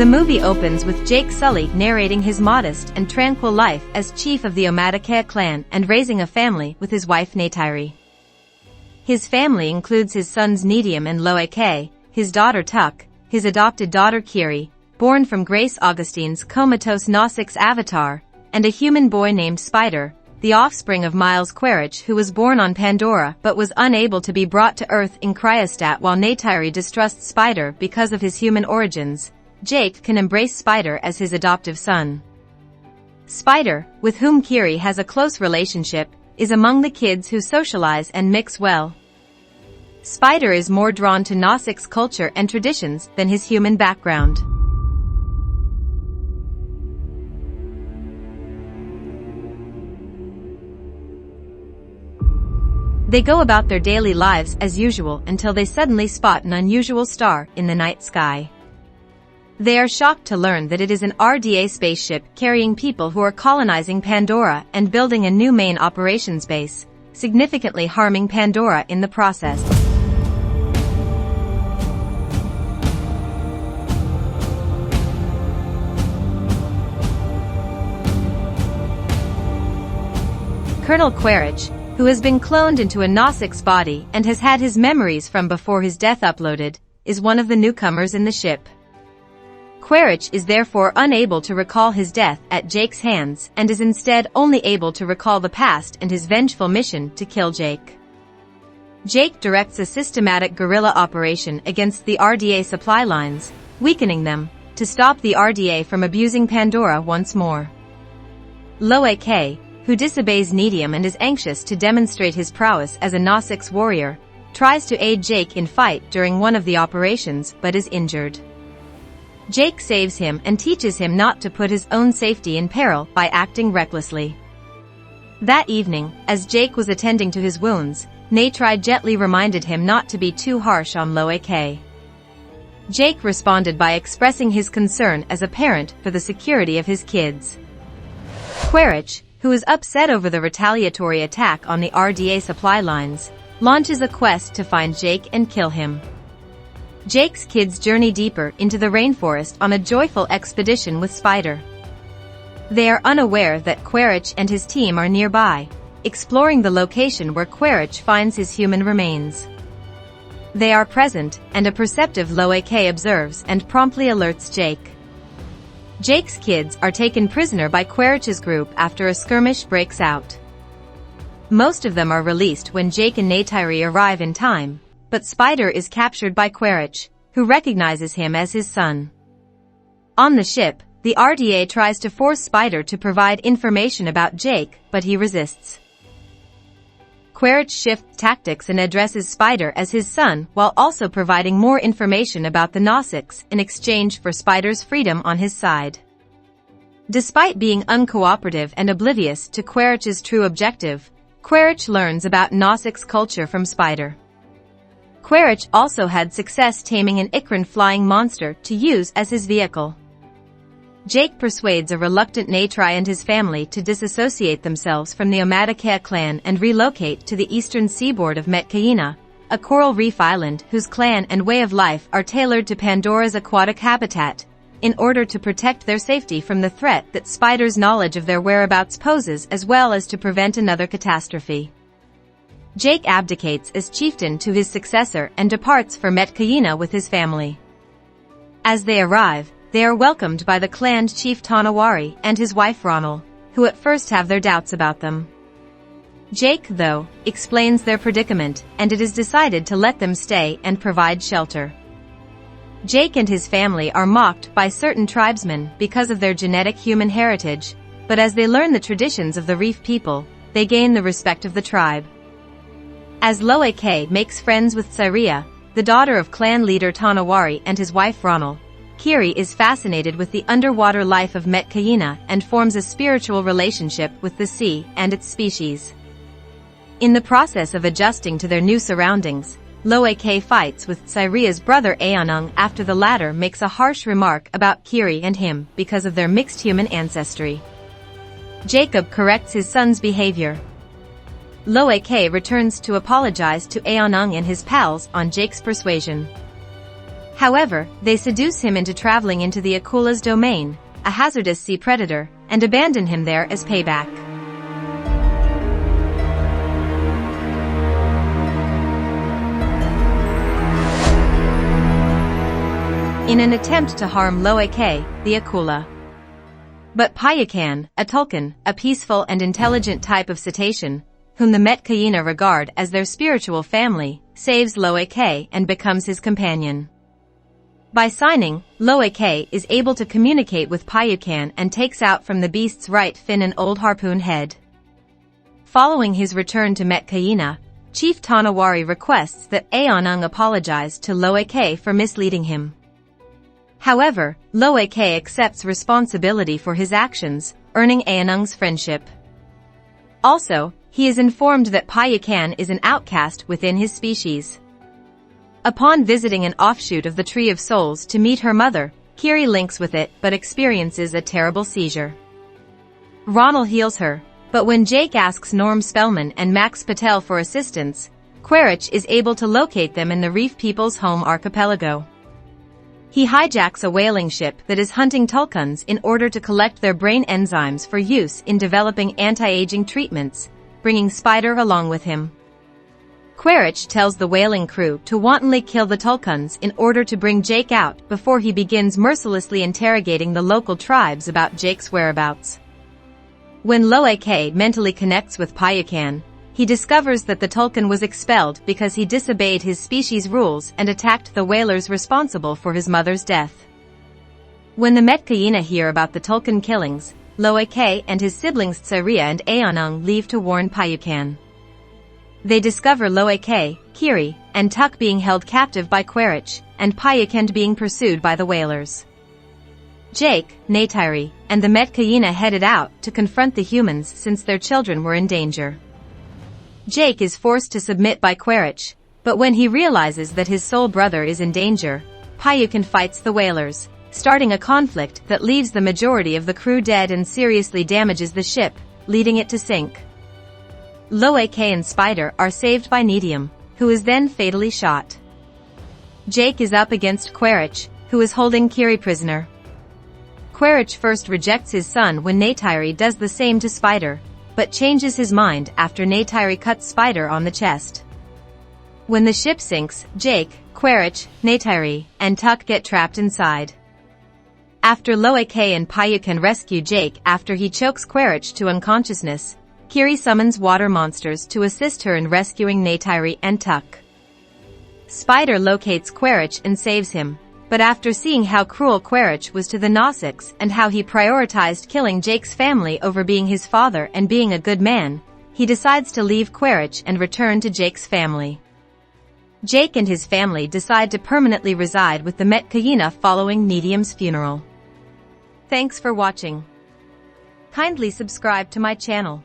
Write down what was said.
The movie opens with Jake Sully narrating his modest and tranquil life as chief of the Omadakea clan and raising a family with his wife Neytiri. His family includes his sons Needium and Loeke, his daughter Tuck, his adopted daughter Kiri, born from Grace Augustine's comatose Gnostic's avatar, and a human boy named Spider, the offspring of Miles Quaritch, who was born on Pandora but was unable to be brought to Earth in cryostat. While Neytiri distrusts Spider because of his human origins, Jake can embrace Spider as his adoptive son. Spider, with whom Kiri has a close relationship, is among the kids who socialize and mix well. Spider is more drawn to Gnostic's culture and traditions than his human background. They go about their daily lives as usual until they suddenly spot an unusual star in the night sky. They are shocked to learn that it is an RDA spaceship carrying people who are colonizing Pandora and building a new main operations base, significantly harming Pandora in the process. Colonel Quaritch, who has been cloned into a Gnostic's body and has had his memories from before his death uploaded, is one of the newcomers in the ship. Quaritch is therefore unable to recall his death at Jake's hands and is instead only able to recall the past and his vengeful mission to kill Jake. Jake directs a systematic guerrilla operation against the RDA supply lines, weakening them, to stop the RDA from abusing Pandora once more. Loeke, who disobeys Needium and is anxious to demonstrate his prowess as a Gnostic's warrior, tries to aid Jake in fight during one of the operations but is injured. Jake saves him and teaches him not to put his own safety in peril by acting recklessly. That evening, as Jake was attending to his wounds, Neytiri gently reminded him not to be too harsh on Loeke. Jake responded by expressing his concern as a parent for the security of his kids. Quaritch, who is upset over the retaliatory attack on the RDA supply lines, launches a quest to find Jake and kill him. Jake's kids journey deeper into the rainforest on a joyful expedition with Spider. They are unaware that Quaritch and his team are nearby, exploring the location where Quaritch finds his human remains. They are present, and a perceptive Loeke observes and promptly alerts Jake. Jake's kids are taken prisoner by Quaritch's group after a skirmish breaks out. Most of them are released when Jake and Neytiri arrive in time, but Spider is captured by Quaritch, who recognizes him as his son. On the ship, the RDA tries to force Spider to provide information about Jake, but he resists. Quaritch shifts tactics and addresses Spider as his son while also providing more information about the Gnostics in exchange for Spider's freedom on his side. Despite being uncooperative and oblivious to Quaritch's true objective, Quaritch learns about Gnostics culture from Spider. Quaritch also had success taming an Ikran flying monster to use as his vehicle. Jake persuades a reluctant Neytiri and his family to disassociate themselves from the Omadakea clan and relocate to the eastern seaboard of Metcaina, a coral reef island whose clan and way of life are tailored to Pandora's aquatic habitat, in order to protect their safety from the threat that Spider's knowledge of their whereabouts poses, as well as to prevent another catastrophe. Jake abdicates as chieftain to his successor and departs for Metcaina with his family. As they arrive, they are welcomed by the clan chief Tanawari and his wife Ronal, who at first have their doubts about them. Jake, though, explains their predicament, and it is decided to let them stay and provide shelter. Jake and his family are mocked by certain tribesmen because of their genetic human heritage, but as they learn the traditions of the reef people, they gain the respect of the tribe. As Loeke makes friends with Syria, the daughter of clan leader Tanawari and his wife Ronal, Kiri is fascinated with the underwater life of Metcaina and forms a spiritual relationship with the sea and its species. In the process of adjusting to their new surroundings, Loeke fights with Syria's brother Aonung after the latter makes a harsh remark about Kiri and him because of their mixed human ancestry. Jacob corrects his son's behavior. Loeke returns to apologize to Aonung and his pals on Jake's persuasion. However, they seduce him into traveling into the Akula's domain, a hazardous sea predator, and abandon him there as payback. In an attempt to harm Loeke, the Akula. But Payakan, a tulkun, a peaceful and intelligent type of cetacean, whom the Metkayina regard as their spiritual family, saves Loeke and becomes his companion. By signing, Loeke is able to communicate with Payakan and takes out from the beast's right fin an old harpoon head. Following his return to Metkayina, Chief Tanawari requests that Aonung apologize to Loeke for misleading him. However, Loeke accepts responsibility for his actions, earning Aonung's friendship. Also, he is informed that Payakan is an outcast within his species. Upon visiting an offshoot of the Tree of Souls to meet her mother, Kiri links with it but experiences a terrible seizure. Ronald heals her, but when Jake asks Norm Spellman and Max Patel for assistance, Quaritch is able to locate them in the Reef People's home archipelago. He hijacks a whaling ship that is hunting tulkuns in order to collect their brain enzymes for use in developing anti-aging treatments, bringing Spider along with him. Quaritch tells the whaling crew to wantonly kill the tulkuns in order to bring Jake out before he begins mercilessly interrogating the local tribes about Jake's whereabouts. When Loeke mentally connects with Payakan, he discovers that the tulkun was expelled because he disobeyed his species' rules and attacked the whalers responsible for his mother's death. When the Metkayina hear about the tulkun killings, Loeke and his siblings Tsaria and Aonung leave to warn Payakan. They discover Loeke, Kiri, and Tuk being held captive by Quaritch, and Payakan being pursued by the whalers. Jake, Neytiri, and the Metkayina headed out to confront the humans since their children were in danger. Jake is forced to submit by Quaritch, but when he realizes that his soul brother is in danger, Payakan fights the whalers, starting a conflict that leaves the majority of the crew dead and seriously damages the ship, leading it to sink. Loeke and Spider are saved by Nedium, who is then fatally shot. Jake is up against Quaritch, who is holding Kiri prisoner. Quaritch first rejects his son when Neytiri does the same to Spider, but changes his mind after Neytiri cuts Spider on the chest. When the ship sinks, Jake, Quaritch, Neytiri, and Tuk get trapped inside. After Loeke and Payakan rescue Jake after he chokes Quaritch to unconsciousness, Kiri summons water monsters to assist her in rescuing Neytiri and Tuk. Spider locates Quaritch and saves him, but after seeing how cruel Quaritch was to the Nausicaa and how he prioritized killing Jake's family over being his father and being a good man, he decides to leave Quaritch and return to Jake's family. Jake and his family decide to permanently reside with the Metkayina following Nedium's funeral. Thanks for watching. Kindly subscribe to my channel.